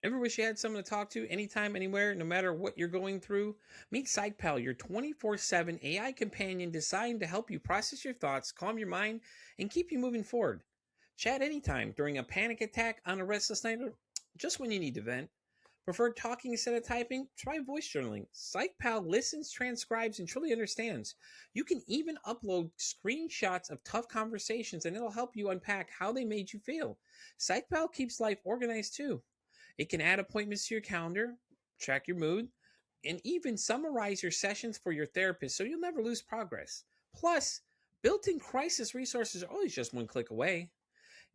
Ever wish you had someone to talk to anytime, anywhere, no matter what you're going through? Meet PsychPal, your 24/7 AI companion designed to help you process your thoughts, calm your mind, and keep you moving forward. Chat anytime during a panic attack, on a restless night, or just when you need to vent. Prefer talking instead of typing? Try voice journaling. PsychPal listens, transcribes, and truly understands. You can even upload screenshots of tough conversations, and it'll help you unpack how they made you feel. PsychPal keeps life organized too. It can add appointments to your calendar, track your mood, and even summarize your sessions for your therapist so you'll never lose progress. Plus, built in crisis resources are always just one click away.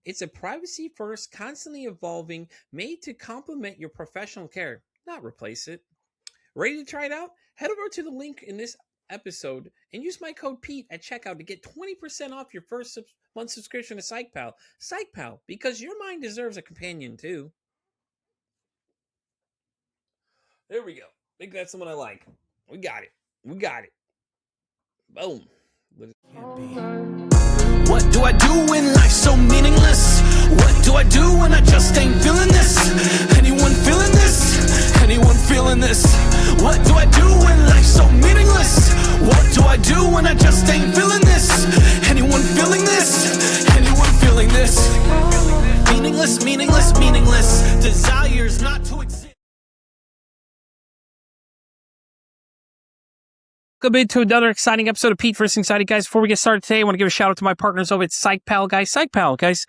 It's a privacy first, constantly evolving, made to complement your professional care, not replace it. Ready to try it out? Head over to the link in this episode and use my code Pete at checkout to get 20% off your first month subscription to PsychPal. PsychPal, because your mind deserves a companion too. There we go. I think that's the one I like. We got it. We got it. Boom. What do I do when life's so meaningless? What do I do when I just ain't feeling this? Anyone feeling this? Anyone feeling this? What do I do when life's so meaningless? What do I do when I just ain't feeling this? Anyone feeling this? Anyone feeling this? Meaningless, meaningless, meaningless. Desires not to exist. Welcome into another exciting episode of Pete vs. Anxiety, guys. Before we get started today, I want to give a shout out to my partners over at PsychPal, guys. PsychPal, guys.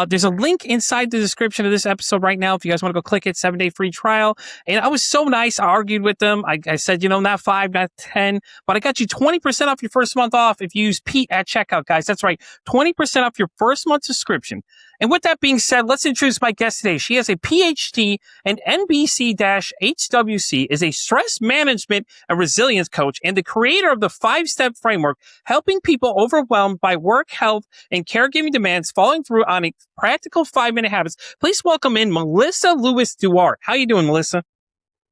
There's a link inside the description of this episode right now if you guys want to go click it. 7-day free trial. And I was so nice. I argued with them. I said, not 5, not 10, but I got you 20% off your first month off if you use Pete at checkout, guys. That's right. 20% off your first month subscription. And with that being said, let's introduce my guest today. She has a PhD and NBC-HWC, is a stress management and resilience coach and the creator of the 5-step framework, helping people overwhelmed by work, health, and caregiving demands following through on a practical 5-minute habits. Please welcome in Melissa Lewis Duarte. How you doing, Melissa?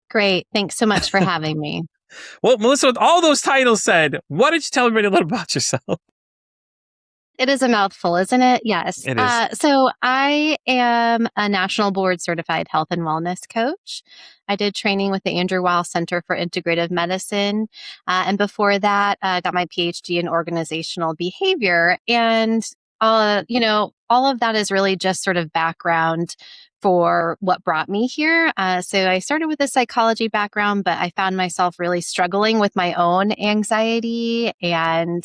Great. Thanks so much for having me. Well, Melissa, with all those titles said, why don't you tell everybody a little about yourself? It is a mouthful, isn't it? Yes. It is. So I am a national board certified health and wellness coach. I did training with the Andrew Weil Center for Integrative Medicine. And before that, got my PhD in organizational behavior. And, all of that is really just sort of background for what brought me here. So I started with a psychology background, but I found myself really struggling with my own anxiety and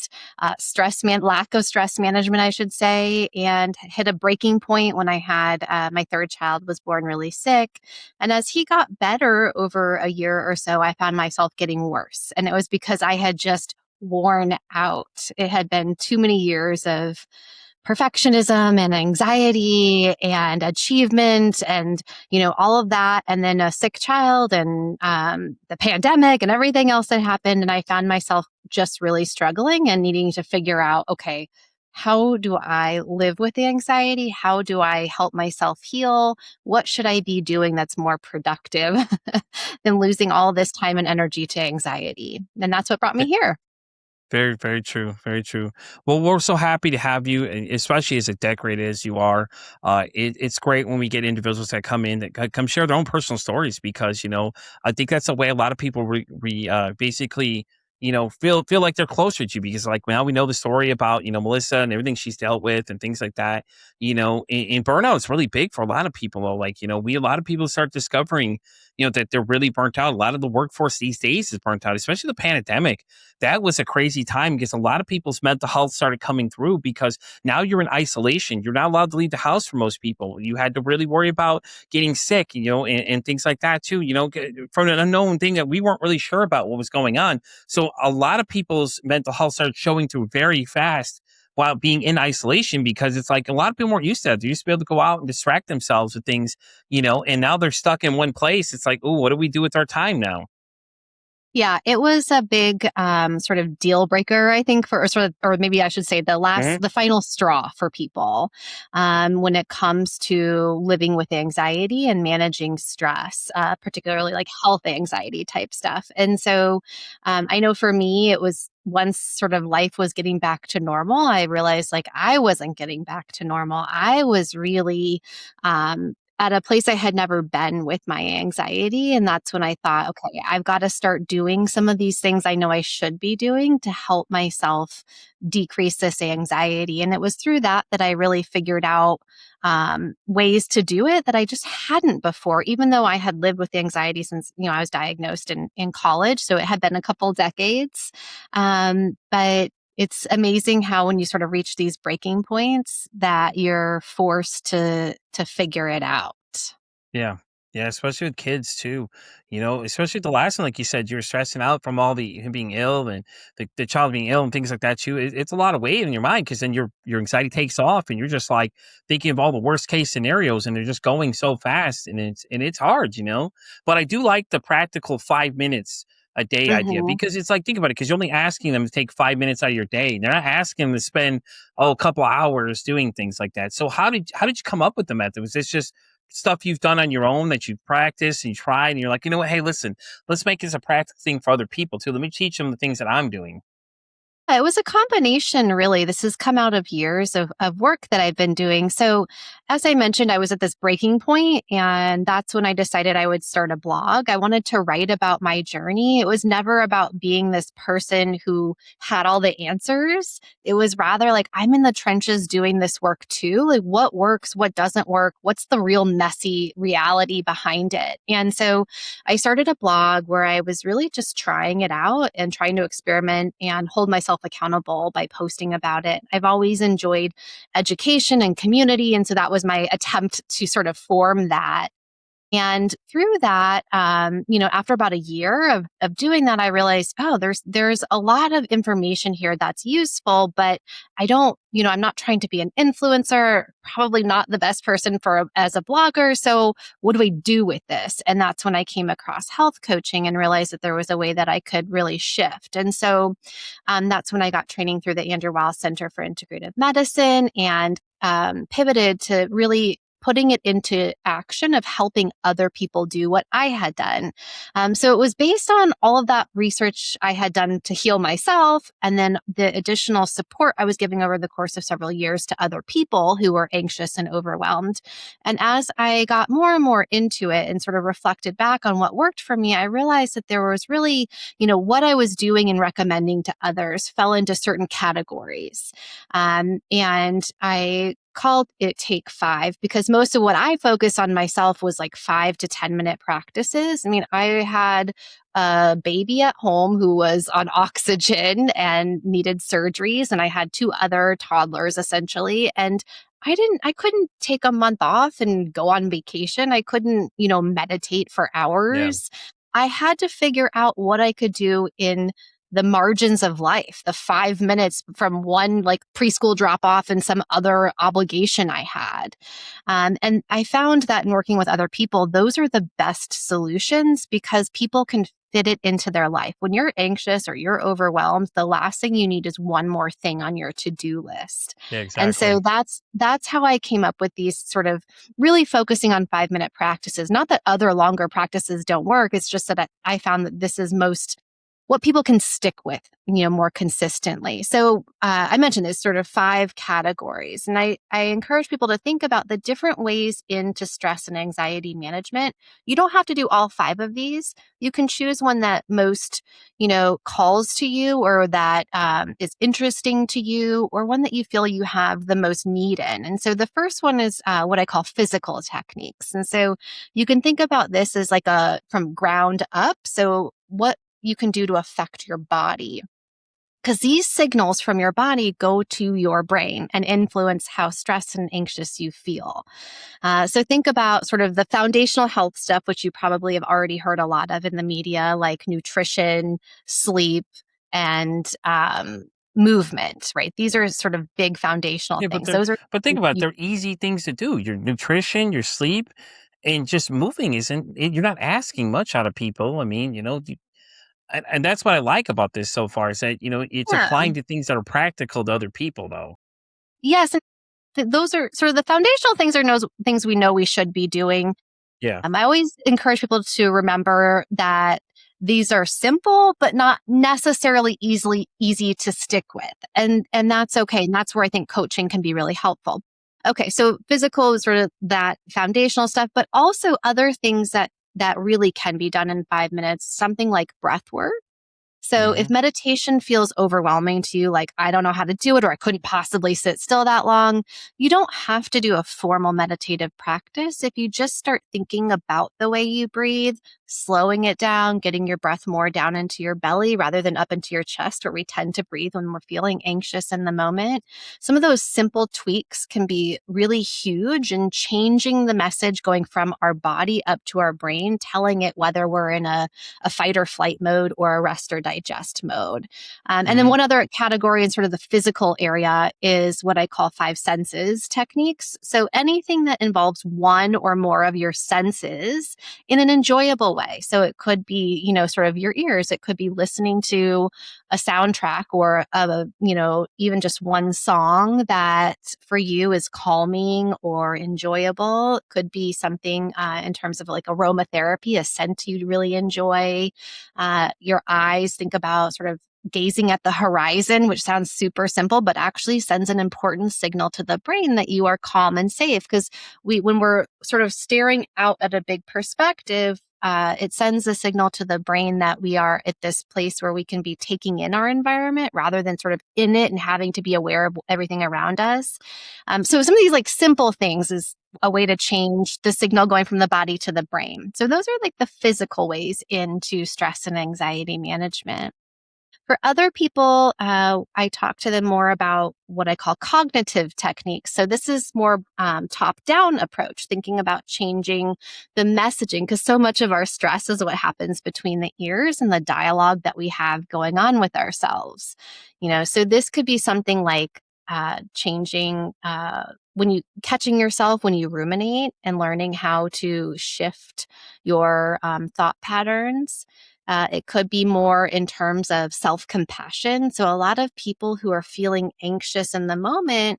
lack of stress management, I should say, and hit a breaking point when I had my third child was born really sick. And as he got better over a year or so, I found myself getting worse. And it was because I had just worn out. It had been too many years of perfectionism and anxiety and achievement and, all of that. And then a sick child and the pandemic and everything else that happened. And I found myself just really struggling and needing to figure out, okay, how do I live with the anxiety? How do I help myself heal? What should I be doing that's more productive than losing all this time and energy to anxiety? And that's what brought me here. Very, very true. Very true. Well, we're so happy to have you, and especially as a decorator as you are. It's great when we get individuals that come in that come share their own personal stories because, I think that's the way a lot of people basically, feel like they're closer to you because like now we know the story about, Melissa and everything she's dealt with and things like that, in burnout, it's really big for a lot of people though. Like, a lot of people start discovering, that they're really burnt out. A lot of the workforce these days is burnt out, especially the pandemic. That was a crazy time because a lot of people's mental health started coming through because now you're in isolation. You're not allowed to leave the house for most people. You had to really worry about getting sick, and things like that too, from an unknown thing that we weren't really sure about what was going on. So a lot of people's mental health started showing through very fast while being in isolation because it's like a lot of people weren't used to that. They used to be able to go out and distract themselves with things, and now they're stuck in one place. It's like, oh, what do we do with our time now? Yeah, it was a big sort of deal breaker, I think, or maybe I should say the final straw for people when it comes to living with anxiety and managing stress, particularly like health anxiety type stuff. And so I know for me, it was once sort of life was getting back to normal, I realized like I wasn't getting back to normal. I was really at a place I had never been with my anxiety. And that's when I thought, okay, I've got to start doing some of these things I know I should be doing to help myself decrease this anxiety. And it was through that that I really figured out ways to do it that I just hadn't before, even though I had lived with anxiety since, I was diagnosed in college. So it had been a couple decades. But it's amazing how when you sort of reach these breaking points that you're forced to figure it out. Yeah. Yeah, especially with kids too. Especially the last one, like you said, you're stressing out from all the him being ill and the child being ill and things like that too. It's a lot of weight in your mind because then your anxiety takes off and you're just like thinking of all the worst case scenarios and they're just going so fast and it's hard. But I do like the practical 5 minutes a day idea Mhm. because it's like think about it because you're only asking them to take 5 minutes out of your day. They're not asking them to spend a couple of hours doing things like that. So how did you come up with the method? Was this just stuff you've done on your own that you've practiced and you tried and you're like, you know what? Hey, listen, let's make this a practical thing for other people too. Let me teach them the things that I'm doing. It was a combination, really. This has come out of years of work that I've been doing. So, as I mentioned, I was at this breaking point, and that's when I decided I would start a blog. I wanted to write about my journey. It was never about being this person who had all the answers. It was rather like, I'm in the trenches doing this work too. Like, what works? What doesn't work? What's the real messy reality behind it? And so, I started a blog where I was really just trying it out and trying to experiment and hold myself accountable by posting about it. I've always enjoyed education and community. And so that was my attempt to sort of form that. And through that, after about a year of doing that, I realized, oh, there's a lot of information here that's useful, but I don't, I'm not trying to be an influencer, probably not the best person as a blogger. So what do I do with this? And that's when I came across health coaching and realized that there was a way that I could really shift. And so that's when I got training through the Andrew Weil Center for Integrative Medicine and pivoted to really putting it into action of helping other people do what I had done. So it was based on all of that research I had done to heal myself and then the additional support I was giving over the course of several years to other people who were anxious and overwhelmed. And as I got more and more into it and sort of reflected back on what worked for me, I realized that there was really, what I was doing and recommending to others fell into certain categories. And I called it Take 5 because most of what I focused on myself was like 5 to 10 minute practices. I mean, I had a baby at home who was on oxygen and needed surgeries, and I had 2 other toddlers essentially. And I couldn't take a month off and go on vacation. I couldn't, meditate for Yeah. hours. I had to figure out what I could do in the margins of life, the 5 minutes from one like preschool drop off and some other obligation I had. And I found that in working with other people, those are the best solutions because people can fit it into their life. When you're anxious or you're overwhelmed, the last thing you need is one more thing on your to-do list. Yeah, And so exactly. that's how I came up with these sort of really focusing on 5 minute practices. Not that other longer practices don't work. It's just that I found that this is most what people can stick with, more consistently. So I mentioned there's sort of 5 categories, and I encourage people to think about the different ways into stress and anxiety management. You don't have to do all 5 of these. You can choose one that most, calls to you or that is interesting to you or one that you feel you have the most need in. And so the first one is what I call physical techniques. And so you can think about this as like from ground up. So what you can do to affect your body. Because these signals from your body go to your brain and influence how stressed and anxious you feel. So think about sort of the foundational health stuff, which you probably have already heard a lot of in the media, like nutrition, sleep, and movement, right? These are sort of big foundational Yeah, but things. they're Those are but think about it, they're easy things to do. Your nutrition, your sleep, and just moving you're not asking much out of people. I mean, and that's what I like about this so far is that, it's yeah. applying to things that are practical to other people though. Yes. And those are sort of the foundational things are things we know we should be doing. Yeah. I always encourage people to remember that these are simple, but not necessarily easy to stick with. And that's okay. And that's where I think coaching can be really helpful. Okay, so physical is sort of that foundational stuff, but also other things that really can be done in 5 minutes, something like breath work. So if Hmm. meditation feels overwhelming to you, like I don't know how to do it or I couldn't possibly sit still that long, you don't have to do a formal meditative practice. If you just start thinking about the way you breathe, slowing it down, getting your breath more down into your belly rather than up into your chest, where we tend to breathe when we're feeling anxious in the moment. Some of those simple tweaks can be really huge in changing the message going from our body up to our brain, telling it whether we're in a fight or flight mode or a rest or digest mode. And then Hmm. one other category in sort of the physical area is what I call five senses techniques. So anything that involves one or more of your senses in an enjoyable way. So it could be, sort of your ears. It could be listening to a soundtrack or even just one song that for you is calming or enjoyable. It could be something in terms of like aromatherapy, a scent you really enjoy. Your eyes, think about sort of gazing at the horizon, which sounds super simple, but actually sends an important signal to the brain that you are calm and safe. Because when we're sort of staring out at a big perspective, it sends a signal to the brain that we are at this place where we can be taking in our environment rather than sort of in it and having to be aware of everything around us. So some of these like simple things is a way to change the signal going from the body to the brain. So those are like the physical ways into stress and anxiety management. For other people, I talk to them more about what I call cognitive techniques. So this is more top-down approach, thinking about changing the messaging, because so much of our stress is what happens between the ears and the dialogue that we have going on with ourselves. So this could be something like changing when you catching yourself when you ruminate and learning how to shift your thought patterns. It could be more in terms of self compassion. So, a lot of people who are feeling anxious in the moment,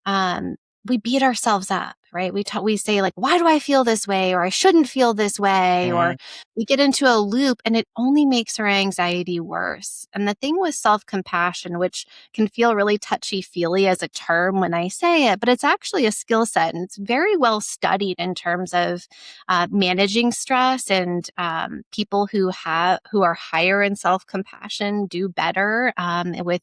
um, we beat ourselves up, right? We say like, why do I feel this way? Or I shouldn't feel this way. Or Hmm. we get into a loop and it only makes our anxiety worse. And the thing with self-compassion, which can feel really touchy-feely as a term when I say it, but it's actually a skill set and it's very well studied in terms of managing stress, and people who are higher in self-compassion do better with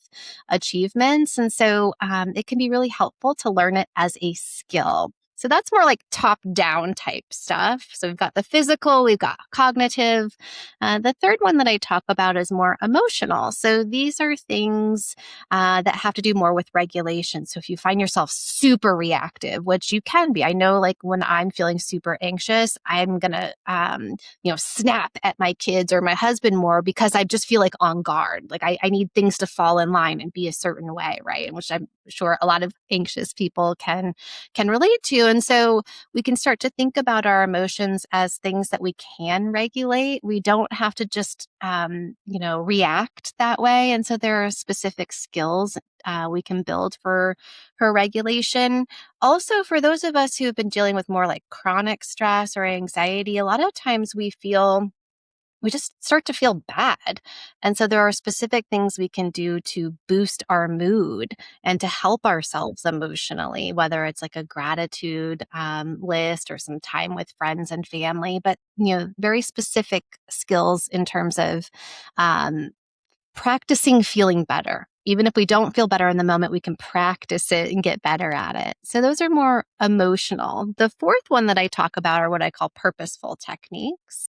achievements. And so it can be really helpful to learn it as a skill. So that's more like top down type stuff. So we've got the physical, we've got cognitive. The third one that I talk about is more emotional. So these are things that have to do more with regulation. So if you find yourself super reactive, which you can be, I know like when I'm feeling super anxious, I'm going to, snap at my kids or my husband more because I just feel like on guard. Like I need things to fall in line and be a certain way, right? Which I'm sure a lot of anxious people can relate to. And so we can start to think about our emotions as things that we can regulate. We don't have to just react that way. And so there are specific skills we can build for regulation. Also, for those of us who have been dealing with more like chronic stress or anxiety, a lot of times we just start to feel bad. And so there are specific things we can do to boost our mood and to help ourselves emotionally, whether it's like a gratitude list or some time with friends and family, but, very specific skills in terms of um, practicing feeling better. Even if we don't feel better in the moment, we can practice it and get better at it. So those are more emotional. The fourth one that I talk about are what I call purposeful techniques.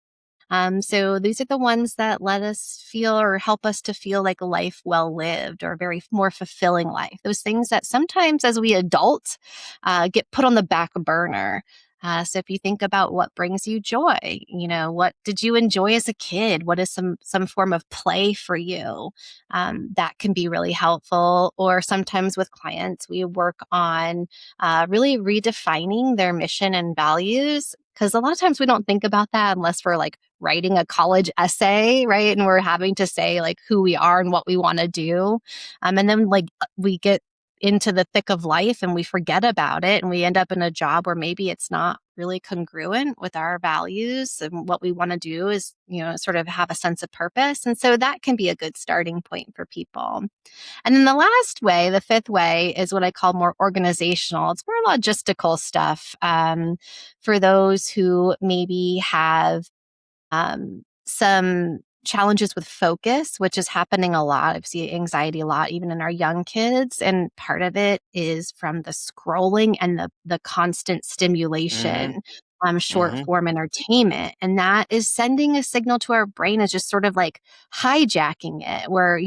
So these are the ones that let us feel or help us to feel like a life well lived or a very more fulfilling life. Those things that sometimes as we adults get put on the back burner. So if you think about what brings you joy, what did you enjoy as a kid? What is some form of play for you? That can be really helpful. Or sometimes with clients, we work on really redefining their mission and values. Because a lot of times we don't think about that unless we're like writing a college essay, right? And we're having to say like who we are and what we want to do. And then like we get into the thick of life and we forget about it and we end up in a job where maybe it's not really congruent with our values and what we want to do is, sort of have a sense of purpose. And so that can be a good starting point for people. And then the last way, the fifth way, is what I call more organizational. It's more logistical stuff for those who maybe have some challenges with focus, which is happening a lot. I see anxiety a lot, even in our young kids. And part of it is from the scrolling and the constant stimulation, short form entertainment. And that is sending a signal to our brain as just sort of like hijacking it, where,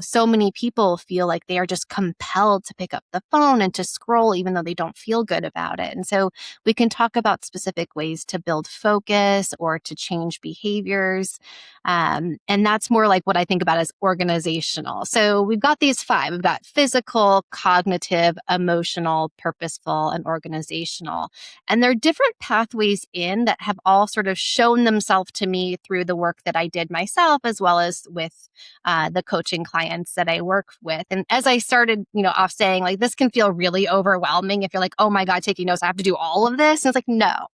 so many people feel like they are just compelled to pick up the phone and to scroll, even though they don't feel good about it. And so we can talk about specific ways to build focus or to change behaviors. And that's more like what I think about as organizational. So we've got these five. We've got physical, cognitive, emotional, purposeful, and organizational. And they're different pathways in that have all sort of shown themselves to me through the work that I did myself, as well as with the coaching clients that I work with. And as I started, off saying, like, this can feel really overwhelming if you're like, oh my God, taking notes, I have to do all of this. And it's like, no.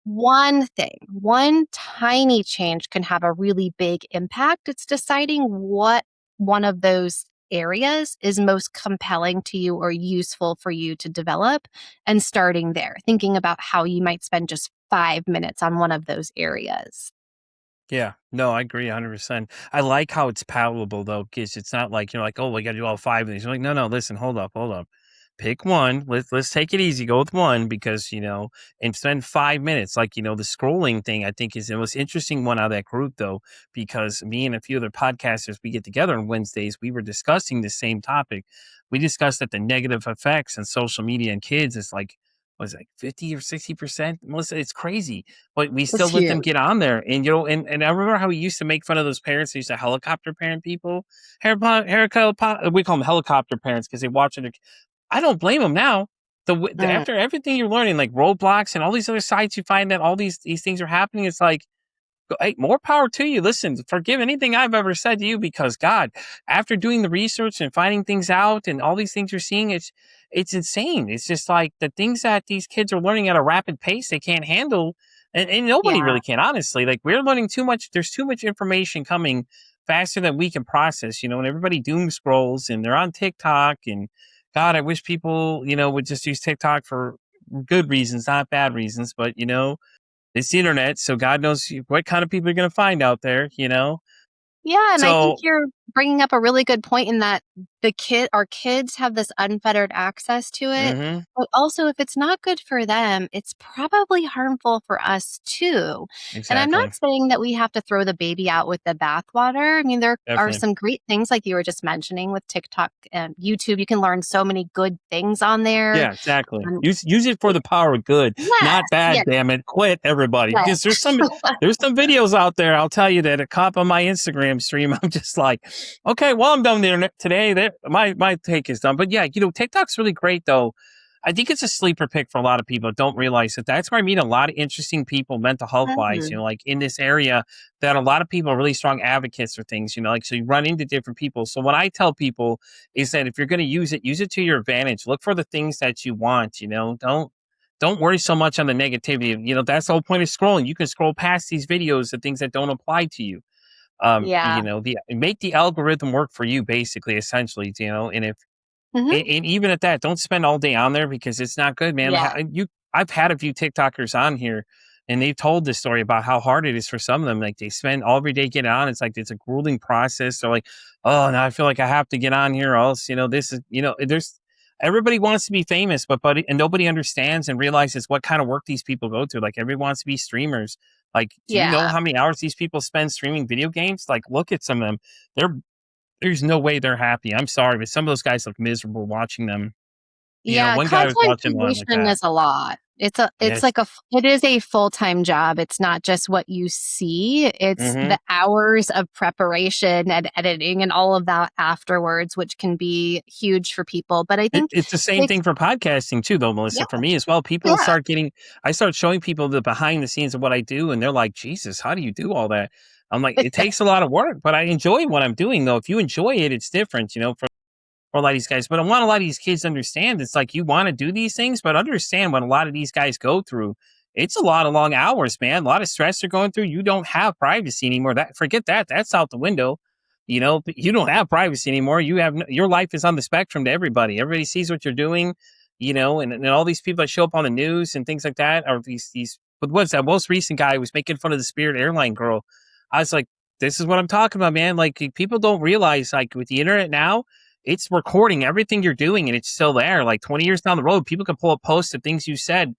One thing, one tiny change can have a really big impact. It's deciding what one of those areas is most compelling to you or useful for you to develop, and starting there, thinking about how you might spend just 5 minutes on one of those areas. Yeah, no, I agree 100%. I like how it's palatable though, because it's not like you're like, oh, we got to do all five of these. You're like, no, listen, hold up. Pick one. Let's take it easy. Go with one because, and spend 5 minutes. Like, the scrolling thing, I think is the most interesting one out of that group though, because me and a few other podcasters, we get together on Wednesdays. We were discussing the same topic. We discussed that the negative effects on social media and kids is like, was it like 50 or 60%? Melissa, it's crazy, but we still It's let them huge. get on there. And, and I remember how we used to make fun of those parents who used to helicopter parent people. We call them helicopter parents because they watch it. I don't blame them now. Mm. After everything you're learning, like Roblox and all these other sites, you find that all these things are happening. It's like, hey, more power to you. Listen, forgive anything I've ever said to you because God, after doing the research and finding things out and all these things you're seeing, it's insane. It's just like the things that these kids are learning at a rapid pace they can't handle. And nobody Yeah. really can, honestly. Like we're learning too much. There's too much information coming faster than we can process, and everybody doom scrolls and they're on TikTok and God, I wish people, would just use TikTok for good reasons, not bad reasons, but it's the internet, so God knows what kind of people you're going to find out there. Yeah, and I think So, you're bringing up a really good point in that our kids have this unfettered access to it, hmm but also if it's not good for them, it's probably harmful for us too. And I'm not exactly. saying that we have to throw the baby out with the bathwater. I mean, there are Definitely. some great things like you were just mentioning with TikTok and YouTube. You can learn so many good things on there. Yeah, exactly. Um, Use it for the power of good, yes, not bad. yes, Damn it, quit everybody. yes. Because there's some videos out there. I'll tell you that a cop on my Instagram stream. I'm just like, okay, well, I'm done with the internet today. My take is done. But yeah, TikTok's really great though. I think it's a sleeper pick for a lot of people that don't realize that that's where I meet a lot of interesting people, mental health wise, Mhm. like in this area that a lot of people are really strong advocates for things, like, so you run into different people. So what I tell people is that if you're going to use it to your advantage. Look for the things that you want, don't worry so much on the negativity. That's the whole point of scrolling. You can scroll past these videos, the things that don't apply to you. Yeah. Make the algorithm work for you basically, essentially, and if Mhm. and even at that, don't spend all day on there because it's not good, man. Yeah. I've had a few TikTokers on here, and they've told this story about how hard it is for some of them. Like they spend all every day getting on. It's like it's a grueling process. They're like, oh, now I feel like I have to get on here, or else this is there's everybody wants to be famous, and nobody understands and realizes what kind of work these people go through. Like everybody wants to be streamers. Like, do you know Yeah. how many hours these people spend streaming video games? Like, look at some of them. They're there's no way they're happy. I'm sorry, but some of those guys look miserable watching them. Yeah, One guy I was content watching one like creation that. is a lot. It's Yes. like it is a full-time job. It's not just what you see. It's Mhm. the hours of preparation and editing and all of that afterwards, which can be huge for people. But I think It's the same they thing for podcasting too, though, yeah, Melissa, for me as well. People yeah. start getting I start showing people the behind the scenes of what I do, and they're like, "Jesus, how do you do all that?" I'm like, "It takes a lot of work, but I enjoy what I'm doing, though. If you enjoy it, it's different, for for a lot of these guys. But I want a lot of these kids to understand it's like you want to do these things, but understand what a lot of these guys go through. It's a lot of long hours, man. A lot of stress they're going through. You don't have privacy anymore. Forget that. That's out the window. You don't have privacy anymore. Your life is on the spectrum to everybody. Everybody sees what you're doing, and all these people that show up on the news and things like that are these. But what's that most recent guy who was making fun of the Spirit Airline girl? I was like, this is what I'm talking about, man. Like people don't realize, like with the internet now, it's recording everything you're doing and it's still there. Like 20 years down the road, people can pull up posts of things you said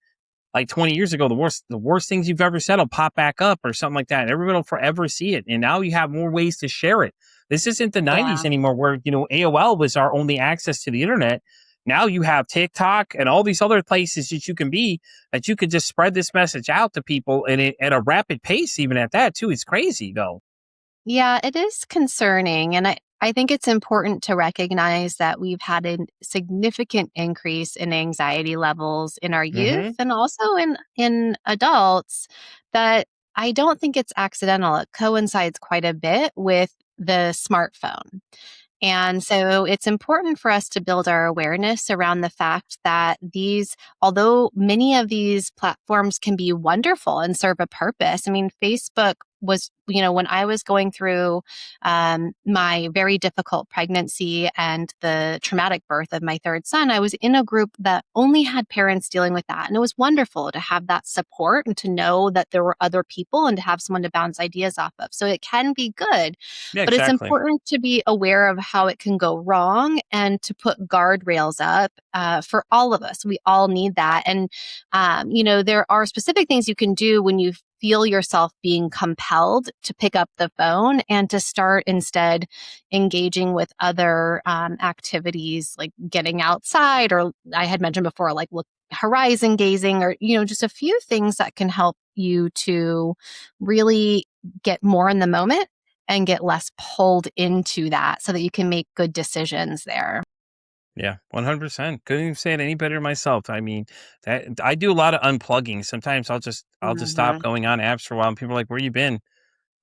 like 20 years ago. The worst things you've ever said will pop back up or something like that. Everyone will forever see it. And now you have more ways to share it. This isn't the Yeah. 90s anymore where, AOL was our only access to the internet. Now you have TikTok and all these other places that you can be, that you could just spread this message out to people and at a rapid pace, even at that too. It's crazy though. Yeah, it is concerning. And I think it's important to recognize that we've had a significant increase in anxiety levels in our youth Mm-hmm. and also in adults, that I don't think it's accidental. It coincides quite a bit with the smartphone. And so it's important for us to build our awareness around the fact that although many of these platforms can be wonderful and serve a purpose. I mean, Facebook was, when I was going through my very difficult pregnancy and the traumatic birth of my third son, I was in a group that only had parents dealing with that. And it was wonderful to have that support and to know that there were other people and to have someone to bounce ideas off of. So it can be good. Yeah, But it's exactly. important to be aware of how it can go wrong and to put guardrails up for all of us. We all need that. And, there are specific things you can do when you feel yourself being compelled to pick up the phone and to start instead engaging with other activities like getting outside, or I had mentioned before, like horizon gazing, or, just a few things that can help you to really get more in the moment and get less pulled into that so that you can make good decisions there. Yeah, 100%. Couldn't even say it any better myself. I mean, that I do a lot of unplugging. Sometimes I'll just stop Mhm. going on apps for a while and people are like, "Where you been?"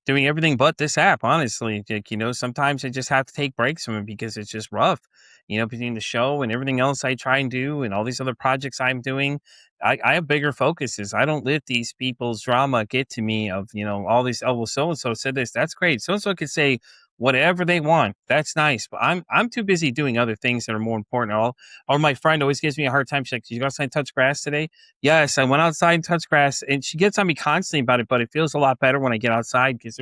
Doing everything but this app, honestly. Like, sometimes I just have to take breaks from it because it's just rough. Between the show and everything else I try and do and all these other projects I'm doing, I have bigger focuses. I don't let these people's drama get to me of, all these, oh, well, so-and-so said this. That's great. So-and-so could say whatever they want. That's nice. But I'm too busy doing other things that are more important. Or my friend always gives me a hard time. She's like, "Did you go outside and touch grass today?" Yes, I went outside and touched grass, and she gets on me constantly about it, but it feels a lot better when I get outside because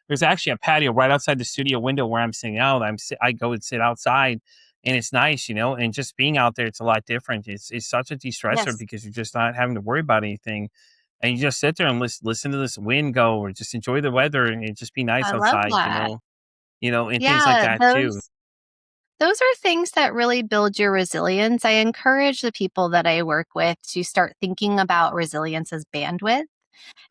there's actually a patio right outside the studio window where I'm sitting out. I go and sit outside, and it's nice, and just being out there, it's a lot different. It's such a de-stressor Yes, because you're just not having to worry about anything, and you just sit there and listen to this wind go, or just enjoy the weather, and it just be nice I love outside, that. and things like Yeah, that too. those are things that really build your resilience. I encourage the people that I work with to start thinking about resilience as bandwidth,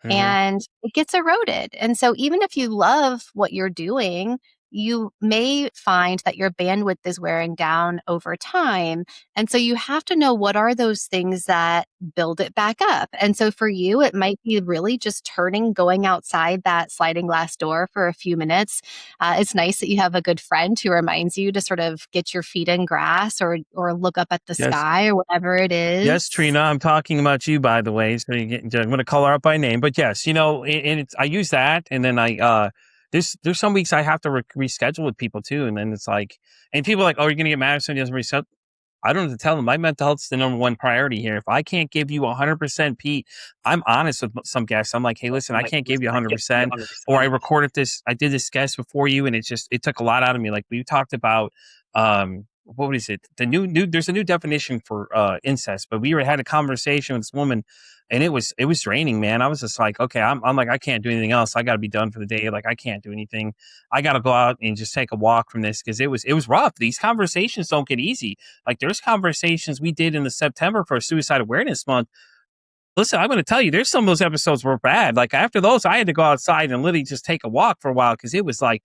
Hmm. and it gets eroded. And so even if you love what you're doing, you may find that your bandwidth is wearing down over time. And so you have to know what are those things that build it back up. And so for you, it might be really just going outside that sliding glass door for a few minutes. It's nice that you have a good friend who reminds you to sort of get your feet in grass, or look up at the Yes. sky or whatever it Yes, is. Trina, I'm talking about you, by the way. So I'm going to call her out by name, but yes, and I use that, and then there's some weeks I have to reschedule with people too, and then it's like, and people are like, "Oh, you're going to get mad if somebody doesn't reset." I don't have to tell them my mental health is the number one priority here. If I can't give you 100%, Pete, I'm honest with some guests. I'm like, "Hey, listen, I can't give you 100%." Or I did this guest before you, and it took a lot out of me. Like we talked about, what is it? There's a new definition for incest, but we had a conversation with this woman, and it was draining, man. I was just like, okay, I'm like, I can't do anything else. I got to be done for the day. Like I can't do anything. I got to go out and just take a walk from this because it was rough. These conversations don't get easy. Like there's conversations we did in the September for Suicide Awareness Month. Listen, I'm going to tell you, there's some of those episodes were bad. Like after those, I had to go outside and literally just take a walk for a while because it was like,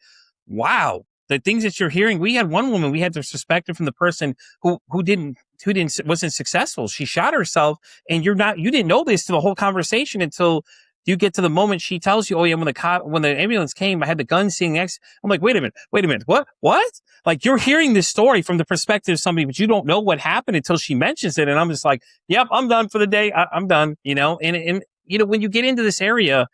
wow, the things that you're hearing. We had one woman, we had to suspect it from the person who wasn't successful. She shot herself, and you didn't know this to the whole conversation until You get to the moment she tells you, oh yeah, when the ambulance came, I had the gun sitting next. I'm like, wait a minute, what? Like, you're hearing this story from the perspective of somebody, but you don't know what happened until she mentions it. And I'm just like, yep, I'm done for the day. I'm done, and when you get into this area,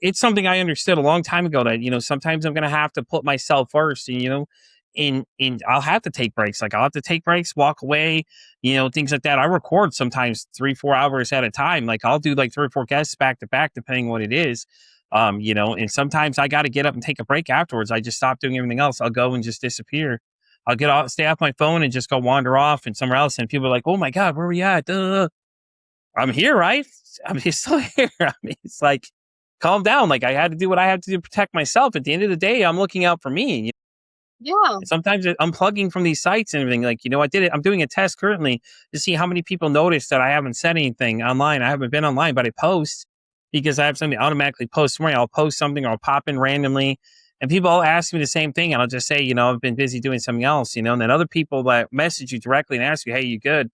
it's something I understood a long time ago that, sometimes I'm going to have to put myself first, and I'll have to take breaks. Like, I'll have to take breaks, walk away, things like that. I record sometimes 3-4 hours at a time. Like, I'll do like 3 or 4 guests back to back, depending on what it is. And sometimes I got to get up and take a break afterwards. I just stop doing everything else. I'll go and just disappear. I'll get off, stay off my phone and just go wander off and somewhere else. And people are like, oh my God, where are we at? Duh. I'm here, right? I'm still here. I mean, it's like, calm down. Like, I had to do what I had to do to protect myself. At the end of the day, I'm looking out for me. Yeah. Sometimes unplugging from these sites and everything, like, I did it. I'm doing a test currently to see how many people notice that I haven't said anything online. I haven't been online, but I post because I have something automatically post somewhere. I'll post something or I'll pop in randomly, and people all ask me the same thing. And I'll just say, I've been busy doing something else, and then other people that message you directly and ask you, hey, you good?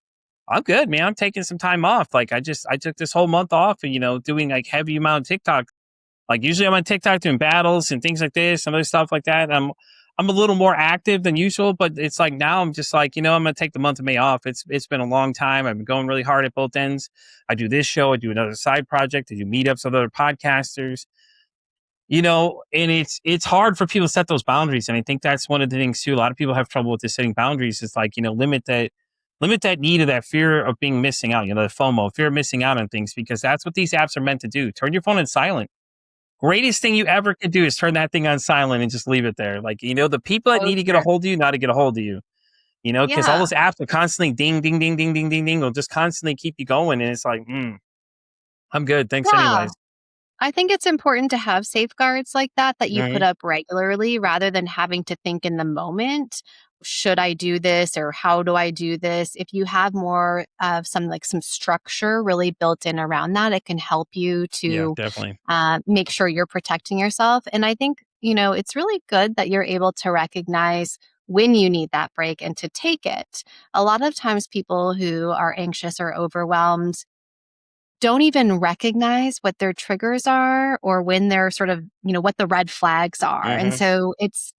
I'm good, man. I'm taking some time off. Like, I took this whole month off, doing like heavy amount of TikTok. Like, usually I'm on TikTok doing battles and things like this and other stuff like that. I'm a little more active than usual, but it's like now I'm just like, I'm going to take the month of May off. It's been a long time. I've been going really hard at both ends. I do this show. I do another side project. I do meetups with other podcasters, and it's hard for people to set those boundaries. And I think that's one of the things too. A lot of people have trouble with this setting boundaries. It's like, limit that need of that fear of being missing out, the FOMO, fear of missing out on things, because that's what these apps are meant to do. Turn your phone on silent. Greatest thing you ever could do is turn that thing on silent and just leave it there. Like, the people that need to get a hold of you, not to get a hold of you, because all those apps are constantly ding, ding, ding, ding, ding, ding, ding. They'll just constantly keep you going. And it's like, I'm good. Thanks anyways. I think it's important to have safeguards like that you put up regularly rather than having to think in the moment, should I do this or how do I do this? If you have more of some structure really built in around that, it can help you to definitely make sure you're protecting yourself. And I think, it's really good that you're able to recognize when you need that break and to take it. A lot of times people who are anxious or overwhelmed don't even recognize what their triggers are or when they're sort of, what the red flags are. And so it's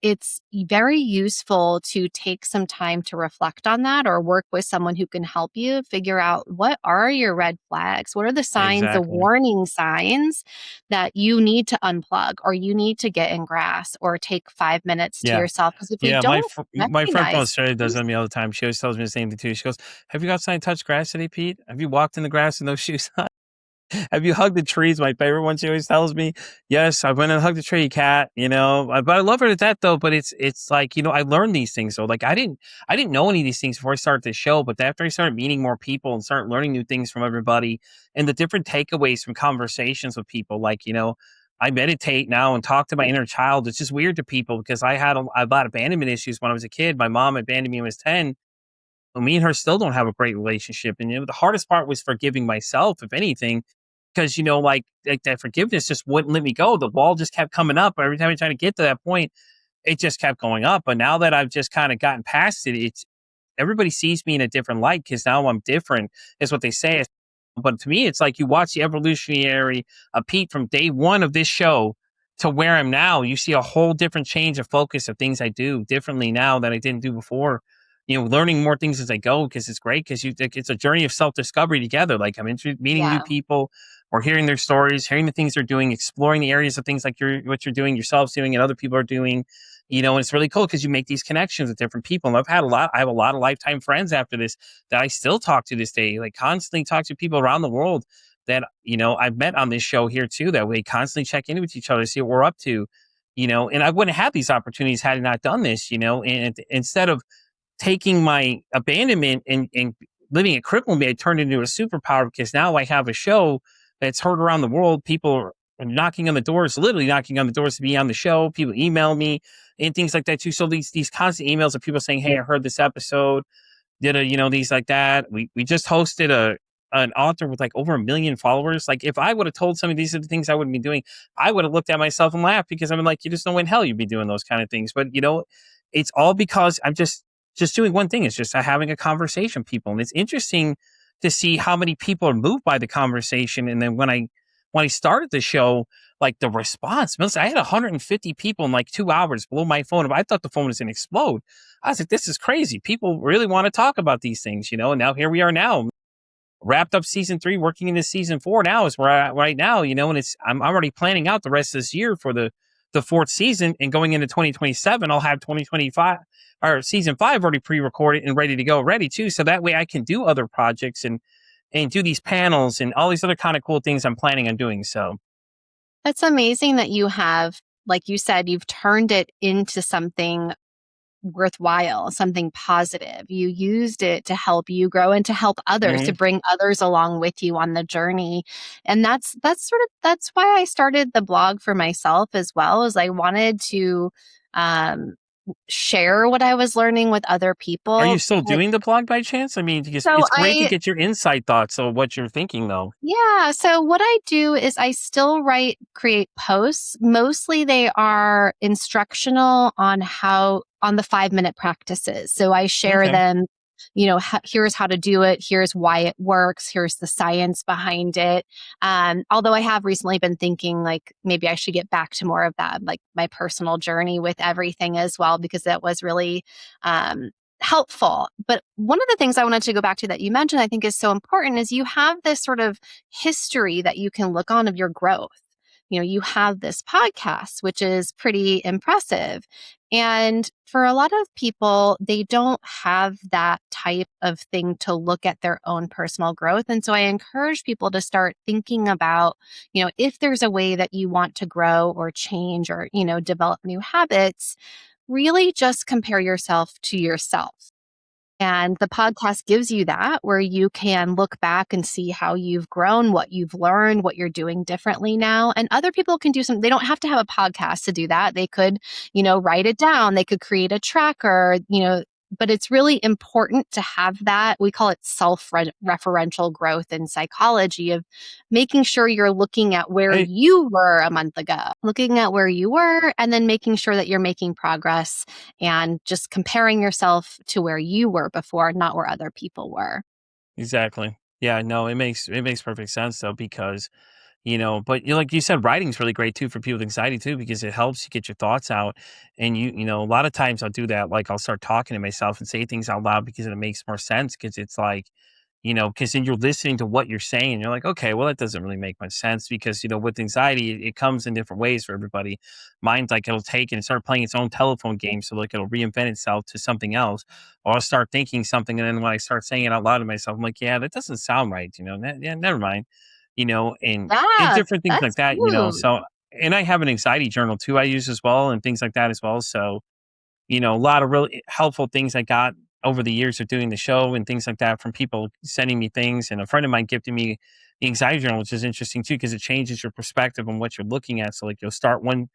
very useful to take some time to reflect on that or work with someone who can help you figure out what are your red flags? What are the signs, the warning signs that you need to unplug or you need to get in grass or take 5 minutes to yourself? Because if you don't my friend from Australia does that to me all the time. She always tells me the same thing too. She goes, have you got outside and touched grass today, Pete? Have you walked in the grass with no shoes on? Have you hugged the trees? My favorite one, she always tells me. Yes, I went and hugged the tree, cat, but I love her to death though. But it's like, I learned these things. So like, I didn't know any of these things before I started this show, but after I started meeting more people and started learning new things from everybody and the different takeaways from conversations with people, like, I meditate now and talk to my inner child. It's just weird to people because I had a lot of abandonment issues when I was a kid. My mom abandoned me when I was 10. Well, me and her still don't have a great relationship. And the hardest part was forgiving myself, if anything, because like that forgiveness just wouldn't let me go. The wall just kept coming up. Every time I tried to get to that point, it just kept going up. But now that I've just kind of gotten past it, everybody sees me in a different light because now I'm different, is what they say. But to me, it's like you watch the evolutionary Pete from day one of this show to where I'm now. You see a whole different change of focus of things I do differently now that I didn't do before. Learning more things as I go because it's great because it's a journey of self-discovery together. Like I'm meeting new people or hearing their stories, hearing the things they're doing, exploring the areas of things like what you're doing, yourselves doing, and other people are doing. And it's really cool because you make these connections with different people. And I have a lot of lifetime friends after this that I still talk to this day, like constantly talk to people around the world that, I've met on this show here too, that we constantly check in with each other, see what we're up to, and I wouldn't have these opportunities had I not done this, and instead of taking my abandonment and living it crippled me, I turned it into a superpower because now I have a show that's heard around the world. People are knocking on the doors, literally knocking on the doors to be on the show. People email me and things like that too. So these constant emails of people saying, hey, I heard this episode, these like that. We just hosted an author with like over 1 million followers. Like if I would have told somebody these are the things I would be doing, I would have looked at myself and laughed because I'm like, you just know in hell you'd be doing those kind of things. But it's all because I'm just doing one thing. It's just having a conversation with people. And it's interesting to see how many people are moved by the conversation. And then when I when I started the show, like the response, I had 150 people in like 2 hours blow my phone up. I thought the phone was going to explode. I was like, this is crazy. People really want to talk about these things, and now here we are now. Wrapped up season 3, working into season 4 now is where I at right now, and I'm already planning out the rest of this year for the 4th season, and going into 2027, I'll have 2025 or season 5 already pre-recorded and ready to go too. So that way I can do other projects and do these panels and all these other kind of cool things I'm planning on doing. So That's amazing that you have, like you said, you've turned it into something worthwhile, something positive. You used it to help you grow and to help others, to bring others along with you on the journey. And that's why I started the blog for myself as well, as I wanted to share what I was learning with other are you people. still doing the blog by chance? I mean, because So it's great to get your inside thoughts of what you're thinking though. Yeah. So what I do is I still create posts. Mostly they are instructional on on the 5-minute practices. So I share Okay. them, here's how to do it. Here's why it works. Here's the science behind it. Although I have recently been thinking like maybe I should get back to more of that, like my personal journey with everything as well, because that was really, helpful. But one of the things I wanted to go back to that you mentioned, I think is so important, is you have this sort of history that you can look on of your growth. You have this podcast, which is pretty impressive. And for a lot of people, they don't have that type of thing to look at their own personal growth. And so I encourage people to start thinking about, if there's a way that you want to grow or change or, develop new habits, really just compare yourself to yourself. And the podcast gives you that, where you can look back and see how you've grown, what you've learned, what you're doing differently now. And other people can do something. They don't have to have a podcast to do that. They could, write it down. They could create a tracker, but it's really important to have that. We call it self-referential growth in psychology, of making sure you're looking at where Hey, you were a month ago, looking at where you were, and then making sure that you're making progress and just comparing yourself to where you were before, not where other people were. exactly. Yeah, no, it makes perfect sense though, because but like you said, writing's really great too for people with anxiety too, because it helps you get your thoughts out. And a lot of times I'll do that. Like I'll start talking to myself and say things out loud because it makes more sense. Because it's like, because then you're listening to what you're saying. And you're like, okay, well, that doesn't really make much sense because, with anxiety, it comes in different ways for everybody. Mine's like it'll take and start playing its own telephone game. So like it'll reinvent itself to something else. Or I'll start thinking something. And then when I start saying it out loud to myself, I'm like, yeah, that doesn't sound right. Yeah, never mind. And Yeah, different things like that's that. huge. So, and I have an anxiety journal too I use as well, and things like that as well. So, a lot of really helpful things I got over the years of doing the show and things like that from people sending me things. And a friend of mine gifted me the anxiety journal, which is interesting too, because it changes your perspective on what you're looking at. So like you'll start one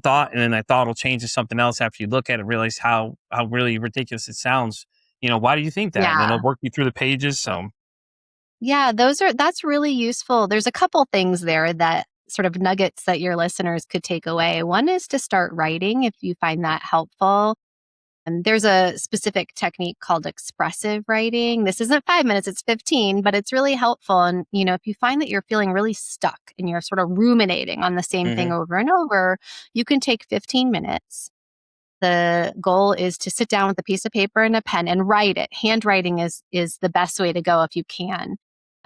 thought and then that thought will change to something else after you look at it, realize how really ridiculous it sounds. Why do you think that? And then Yeah. it'll work you through the pages. So Yeah, that's really useful. There's a couple things there that sort of nuggets that your listeners could take away. One is to start writing if you find that helpful. And there's a specific technique called expressive writing. This isn't 5 minutes, it's 15, but it's really helpful. And, if you find that you're feeling really stuck and you're sort of ruminating on the same thing mhm, over and over, you can take 15 minutes. The goal is to sit down with a piece of paper and a pen and write it. Handwriting is the best way to go if you can.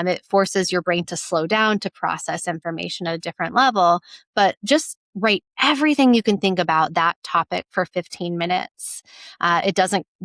It forces your brain to slow down, to process information at a different level, but just write everything you can think about that topic for 15 minutes.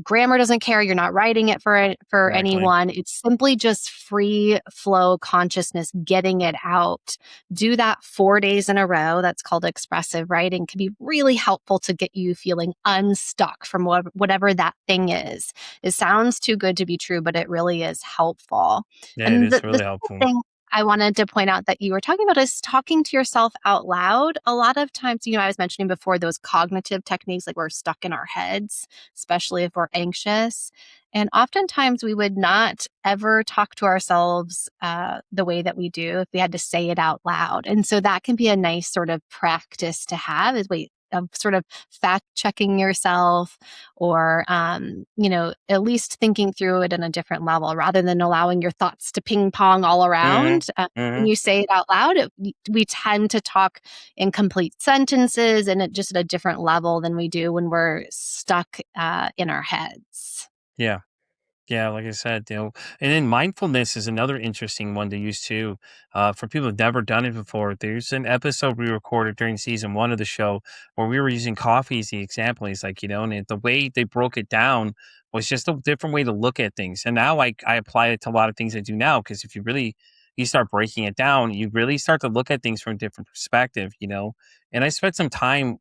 Grammar doesn't care. You're not writing it for exactly. anyone. It's simply just free flow consciousness, getting it out. Do that 4 days in a row. That's called expressive writing. Can be really helpful to get you feeling unstuck from whatever that thing is. It sounds too good to be true, but it really is helpful. Yeah, it And is the really second helpful. thing I wanted to point out that you were talking about is talking to yourself out loud. A lot of times, I was mentioning before those cognitive techniques, like we're stuck in our heads, especially if we're anxious. And oftentimes we would not ever talk to ourselves the way that we do if we had to say it out loud. And so that can be a nice sort of practice to have is wait, of sort of fact checking yourself, or at least thinking through it in a different level rather than allowing your thoughts to ping pong all Hmm. around. When Hmm. you say it out loud, we tend to talk in complete sentences and just at a different level than we do when we're stuck in our heads. Yeah. Yeah, like I said, and then mindfulness is another interesting one to use too. For people who've never done it before, there's an episode we recorded during season one of the show where we were using coffee as the example. He's like, and the way they broke it down was just a different way to look at things. And now I apply it to a lot of things I do now because if you start breaking it down, you really start to look at things from a different perspective. And I spent some time.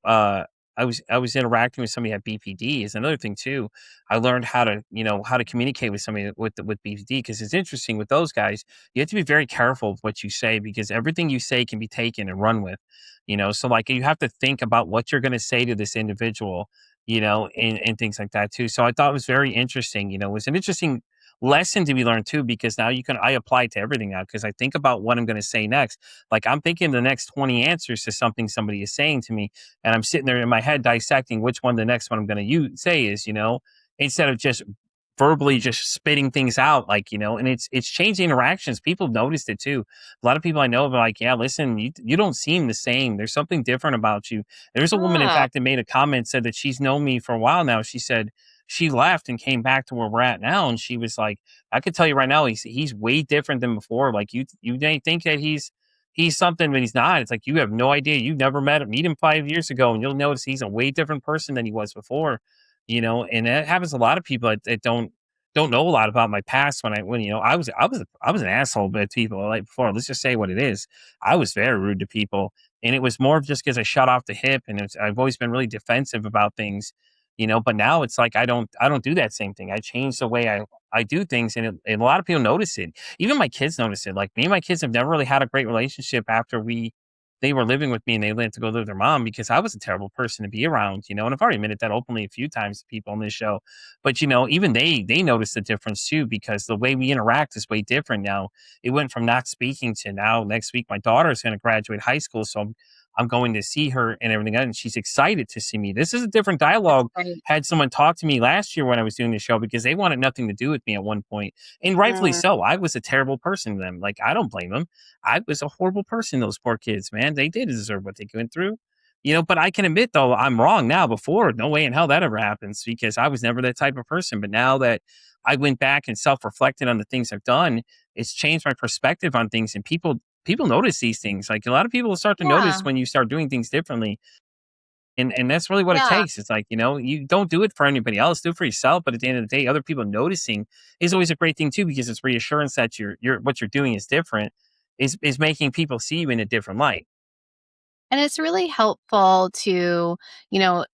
I was interacting with somebody at BPD is another thing too. I learned how to communicate with somebody with BPD because it's interesting with those guys. You have to be very careful of what you say because everything you say can be taken and run with. So like you have to think about what you're going to say to this individual, and things like that too. So I thought it was very interesting. It was an interesting lesson to be learned too because now I apply it to everything now because I think about what I'm going to say next. Like I'm thinking the next 20 answers to something somebody is saying to me, and I'm sitting there in my head dissecting which one the next one I'm going to say is, instead of just verbally just spitting things out and it's changed interactions. People have noticed it too. A lot of people I know are like, yeah, listen, you don't seem the same. There's something different about you. There's a woman, in Oh, fact, that made a comment, said that she's known me for a while now. She said she left and came back to where we're at now, and she was like, I could tell you right now, he's way different than before. Like you may think that he's something, but he's not. It's like you have no idea. You never met him. Meet him 5 years ago, and you'll notice he's a way different person than he was before. And that happens to a lot of people that don't know a lot about my past. When I was an asshole to people like before. Let's just say what it is. I was very rude to people, and it was more of just because I shut off the hip, and I've always been really defensive about things. But now it's like I don't do that same thing. I changed the way I do things, and a lot of people notice it. Even my kids notice it. Like me and my kids have never really had a great relationship after they were living with me and they went to go live with their mom because I was a terrible person to be around, and I've already admitted that openly a few times to people on this show. But even they notice the difference too because the way we interact is way different now. It went from not speaking to now next week my daughter is going to graduate high school, so I'm going to see her and everything, and she's excited to see me. This is a different that's dialogue. great. Had someone talk to me last year when I was doing the show because they wanted nothing to do with me at one point, and rightfully Mm. so. I was a terrible person to them. Like I don't blame them. I was a horrible person. Those poor kids, man, they did deserve what they went through. But I can admit though I'm wrong now. Before, no way in hell that ever happens because I was never that type of person. But now that I went back and self-reflected on the things I've done, it's changed my perspective on things, and people notice these things. Like a lot of people will start to notice Yeah. when you start doing things differently. And that's really what it Yeah. takes. It's like, you don't do it for anybody else, do it for yourself. But at the end of the day, other people noticing is always a great thing too, because it's reassurance that you're what you're doing is different, is making people see you in a different light. And it's really helpful to,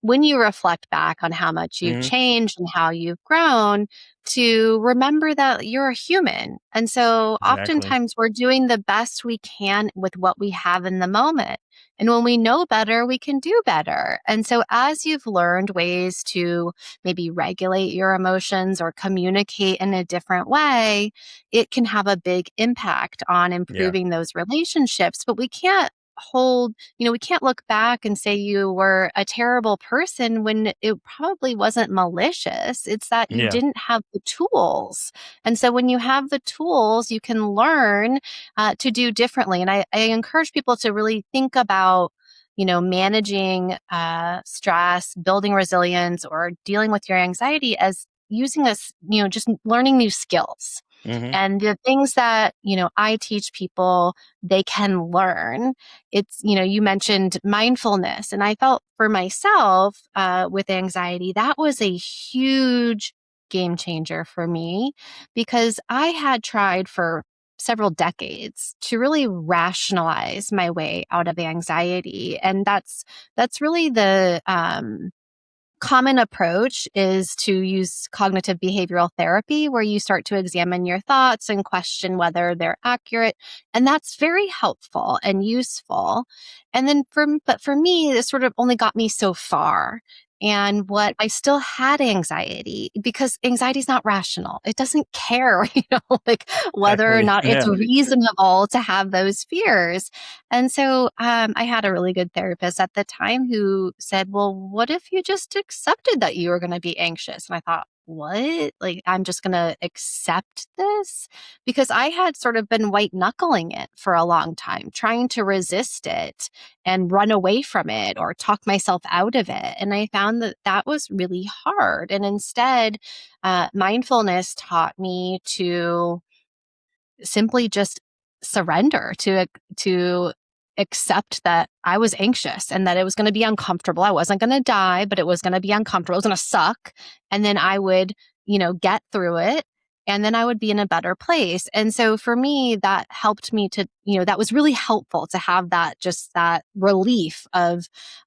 when you reflect back on how much you've Hmm. changed and how you've grown, to remember that you're a human. And so Exactly. oftentimes we're doing the best we can with what we have in the moment. And when we know better, we can do better. And so as you've learned ways to maybe regulate your emotions or communicate in a different way, it can have a big impact on Yeah. improving those relationships. But we can't look back and say you were a terrible person when it probably wasn't malicious. It's that you Yeah. didn't have the tools. And so when you have the tools, you can learn to do differently. And I encourage people to really think about, managing stress, building resilience, or dealing with your anxiety as using just learning new skills. Hmm. And the things that, I teach people they can learn. You mentioned mindfulness. And I felt for myself with anxiety, that was a huge game changer for me because I had tried for several decades to really rationalize my way out of anxiety. And that's really the common approach is to use cognitive behavioral therapy, where you start to examine your thoughts and question whether they're accurate. And that's very helpful and useful. But for me, this sort of only got me so far. And what I still had anxiety because anxiety is not rational. It doesn't care, like whether or Exactly. not it's Yeah. reasonable to have those fears. And so I had a really good therapist at the time who said, well, what if you just accepted that you were going to be anxious? And I thought, what? Like, I'm just going to accept this? Because I had sort of been white knuckling it for a long time, trying to resist it and run away from it or talk myself out of it. And I found that that was really hard. And instead, mindfulness taught me to simply just surrender to accept that I was anxious and that it was going to be uncomfortable. I wasn't going to die, but it was going to be uncomfortable. It was going to suck. And then I would, get through it. And then I would be in a better place. And so for me, that helped me to, that was really helpful to have that, just that relief of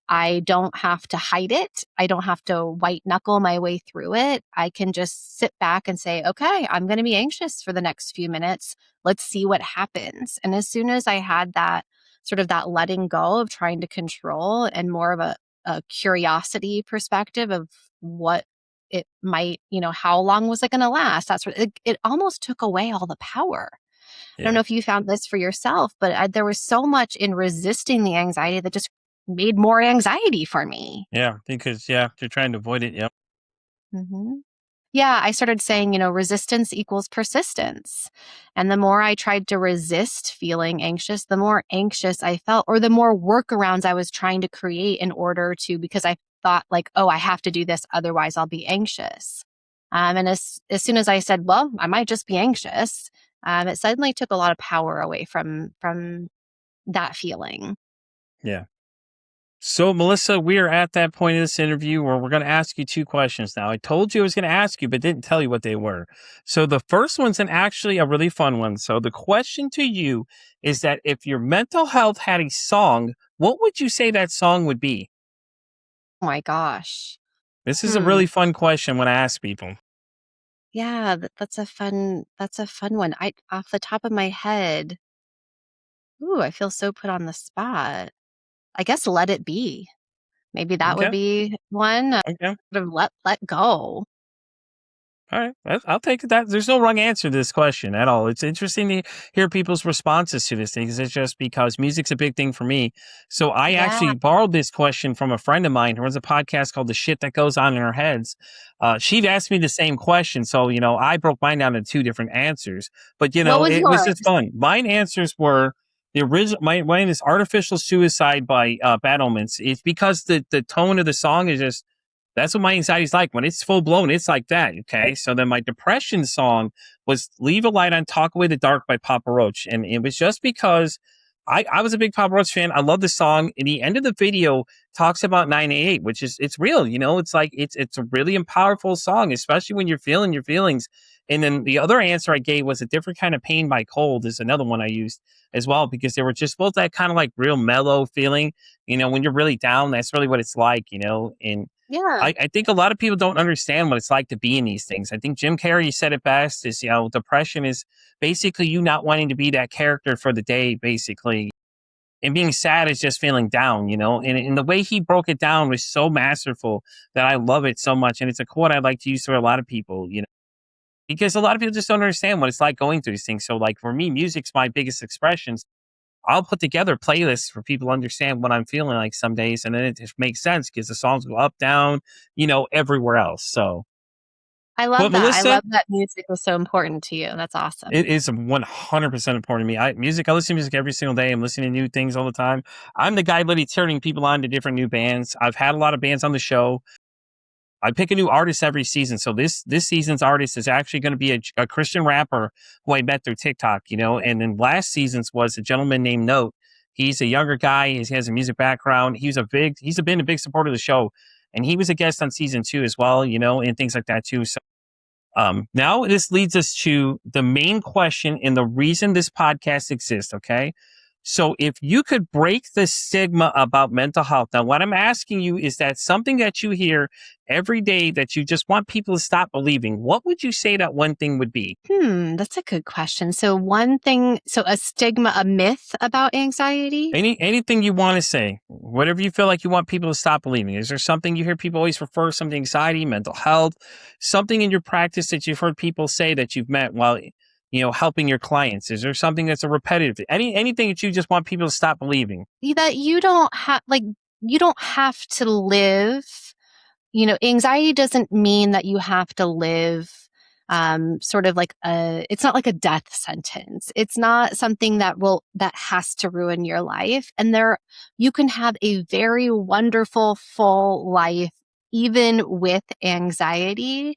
I don't have to hide it. I don't have to white knuckle my way through it. I can just sit back and say, okay, I'm going to be anxious for the next few minutes. Let's see what happens. And as soon as I had that sort of that letting go of trying to control and more of a curiosity perspective of what it might, how long was it going to last? That's what it almost took away all the power. I don't Yeah. know if you found this for yourself, but there was so much in resisting the anxiety that just made more anxiety for me. Yeah. Because, you're trying to avoid it. Yep. hmm Yeah, I started saying, resistance equals persistence. And the more I tried to resist feeling anxious, the more anxious I felt, or the more workarounds I was trying to create in order to, because I thought like, oh, I have to do this, otherwise I'll be anxious. And as soon as I said, well, I might just be anxious, it suddenly took a lot of power away from that feeling. Yeah. So, Melissa, we are at that point of this interview where we're going to ask you two questions now. I told you I was going to ask you, but didn't tell you what they were. So, the first one's actually a really fun one. So, the question to you is that if your mental health had a song, what would you say that song would be? Oh my gosh. This is a Hmm. really fun question when I ask people. Yeah, that's a fun one. I off the top of my head, ooh, I feel so put on the spot. I guess let it be. Maybe that would Okay. be one, Okay. sort of let go. All right, I'll take that. There's no wrong answer to this question at all. It's interesting to hear people's responses to this thing. It's just because music's a big thing for me. So I Yeah. actually borrowed this question from a friend of mine who runs a podcast called "The Shit That Goes On in Our Heads." She'd asked me the same question, so I broke mine down into two different answers. But What was it was just yours? fun. Mine answers were the original. Mine is "Artificial Suicide" by Bad Omens. It's because the tone of the song is just that's what my anxiety's like. When it's full blown, it's like that. Okay. So then my depression song was Leave a Light On, Talk Away the Dark by Papa Roach. And it was just because I was a big Papa Roach fan. I love the song. And the end of the video talks about 988, which is it's real, it's like it's a really powerful song, especially when you're feeling your feelings. And then the other answer I gave was A Different Kind of Pain by Cold is another one I used as well, because they were just both that kind of like real mellow feeling. When you're really down, that's really what it's like. And Yeah. I think a lot of people don't understand what it's like to be in these things. I think Jim Carrey said it best is, depression is basically you not wanting to be that character for the day, basically. And being sad is just feeling down. And the way he broke it down was so masterful that I love it so much. And it's a quote I like to use for a lot of people, because a lot of people just don't understand what it's like going through these things. So like for me, music's my biggest expressions. I'll put together playlists for people to understand what I'm feeling like some days, and then it just makes sense because the songs go up, down, everywhere else. So, I but love that. I Melissa, love that music was so important to you. That's awesome. it is 100% important to me. I listen to music every single day. I'm listening to new things all the time. I'm the guy literally turning people on to different new bands. I've had a lot of bands on the show. I pick a new artist every season. So this season's artist is actually going to be a Christian rapper who I met through TikTok. And then last season's was a gentleman named Note. He's a younger guy. He has a music background. He's been a big supporter of the show. And he was a guest on season 2 as well, and things like that too. So now this leads us to the main question and the reason this podcast exists. Okay. So if you could break the stigma about mental health, now what I'm asking you is that something that you hear every day that you just want people to stop believing, what would you say that one thing would be? That's a good question. So a stigma, a myth about anxiety? Anything you want to say, whatever you feel like you want people to stop believing. Is there something you hear people always refer something anxiety, mental health, something in your practice that you've heard people say that you've met while helping your clients? Is there something that's a repetitive, anything that you just want people to stop believing? That you don't have to live, anxiety doesn't mean that you have to live sort of like it's not like a death sentence. It's not something that has to ruin your life. And you can have a very wonderful, full life, even with anxiety.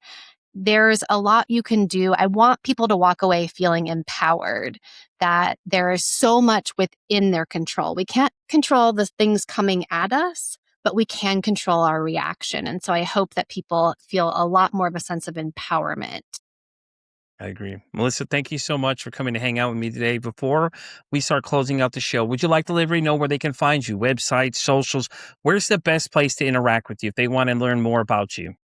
There's a lot you can do. I want people to walk away feeling empowered, that there is so much within their control. We can't control the things coming at us, but we can control our reaction. And so I hope that people feel a lot more of a sense of empowerment. I agree. Melissa, thank you so much for coming to hang out with me today. Before we start closing out the show, would you like to let everybody know where they can find you? Websites, socials? Where's the best place to interact with you if they want to learn more about you?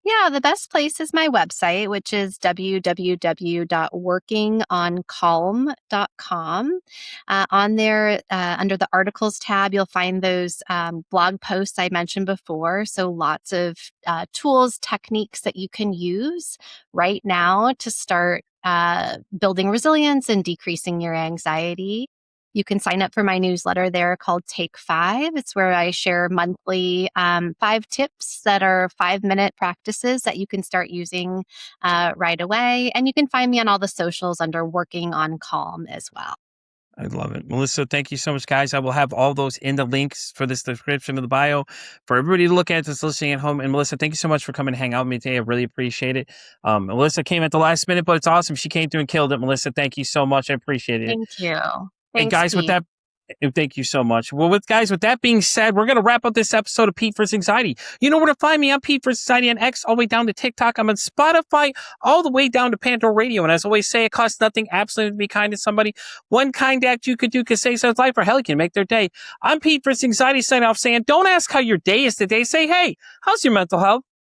Yeah, the best place is my website, which is www.workingoncalm.com. On there, under the articles tab, you'll find those blog posts I mentioned before. So lots of tools, techniques that you can use right now to start building resilience and decreasing your anxiety. You can sign up for my newsletter there called Take 5. It's where I share monthly 5 tips that are 5-minute practices that you can start using right away. And you can find me on all the socials under Working on Calm as well. I love it. Melissa, thank you so much, guys. I will have all those in the links for this description of the bio for everybody to look at that's listening at home. And Melissa, thank you so much for coming and hang out with me today. I really appreciate it. Melissa came at the last minute, but it's awesome. She came through and killed it. Melissa, thank you so much. I appreciate it. Thank you. And Thanks, guys, Pete. with that, thank you so much. Well, with that being said, we're going to wrap up this episode of Pete vs. Anxiety. You know where to find me. I'm Pete vs. Anxiety on X, all the way down to TikTok. I'm on Spotify, all the way down to Pandora Radio. And as I always say, it costs nothing absolutely to be kind to somebody. One kind act you could do could save someone's life, or hell, you can make their day. I'm Pete vs. Anxiety signing off saying, don't ask how your day is today. Say, hey, how's your mental health?